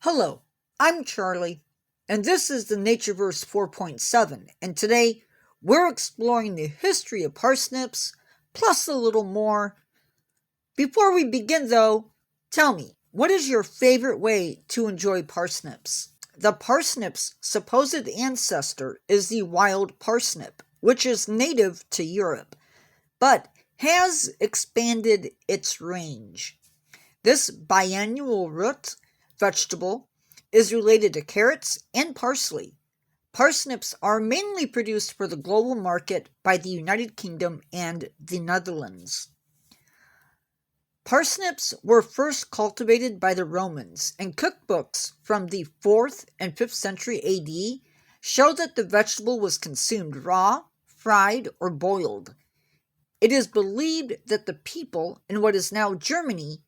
Hello, I'm Charlie, and this is the Natureverse 4.7, and today we're exploring the history of parsnips, plus a little more. Before we begin though, tell me, what is your favorite way to enjoy parsnips? The parsnip's supposed ancestor is the wild parsnip, which is native to Europe, but has expanded its range. This biannual root vegetable is related to carrots and parsley. Parsnips are mainly produced for the global market by the United Kingdom and the Netherlands. Parsnips were first cultivated by the Romans, and cookbooks from the 4th and 5th century AD show that the vegetable was consumed raw, fried, or boiled. It is believed that the people in what is now Germany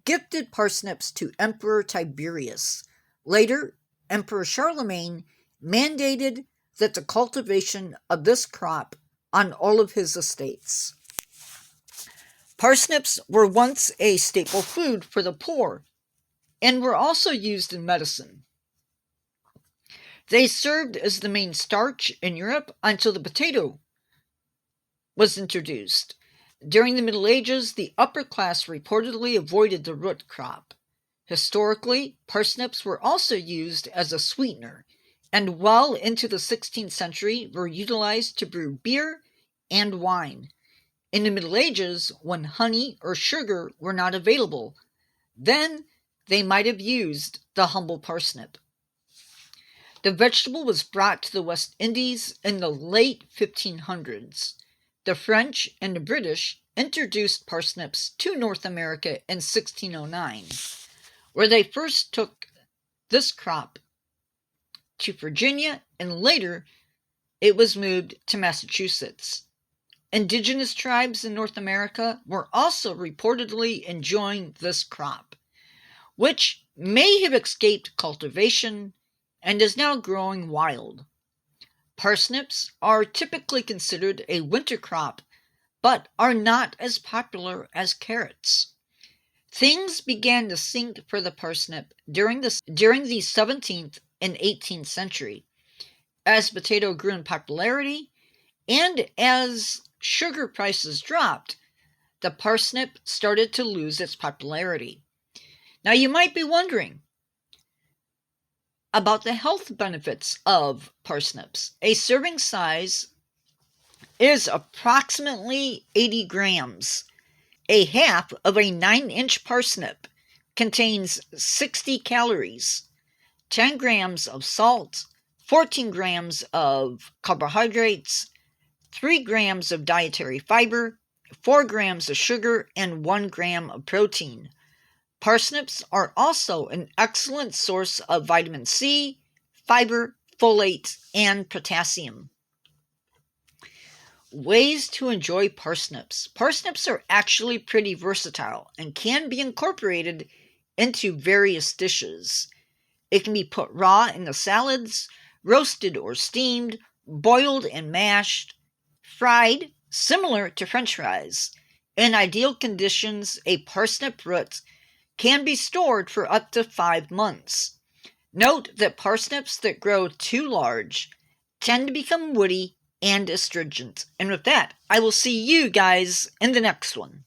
gifted parsnips to Emperor Tiberius. Later, Emperor Charlemagne mandated that the cultivation of this crop on all of his estates. Parsnips were once a staple food for the poor and were also used in medicine. They served as the main starch in Europe until the potato was introduced. During the Middle Ages, the upper class reportedly avoided the root crop. Historically, parsnips were also used as a sweetener, and well into the 16th century were utilized to brew beer and wine. In the Middle Ages, when honey or sugar were not available, then they might have used the humble parsnip. The vegetable was brought to the West Indies in the late 1500s. The French and the British introduced parsnips to North America in 1609, where they first took this crop to Virginia, and later it was moved to Massachusetts. Indigenous tribes in North America were also reportedly enjoying this crop, which may have escaped cultivation and is now growing wild. Parsnips are typically considered a winter crop, but are not as popular as carrots. Things began to sink for the parsnip during the 17th and 18th century, as potato grew in popularity, and as sugar prices dropped, the parsnip started to lose its popularity. Now you might be wondering about the health benefits of parsnips. A serving size is approximately 80 grams. A half of a 9-inch parsnip contains 60 calories, 10 grams of salt, 14 grams of carbohydrates, 3 grams of dietary fiber, 4 grams of sugar, and 1 gram of protein. Parsnips are also an excellent source of vitamin C, fiber, folate, and potassium. Ways to enjoy parsnips. Parsnips are actually pretty versatile and can be incorporated into various dishes. It can be put raw into salads, roasted or steamed, boiled and mashed, fried, similar to French fries. In ideal conditions, a parsnip root can be stored for up to 5 months. Note that parsnips that grow too large tend to become woody and astringent. And with that, I will see you guys in the next one.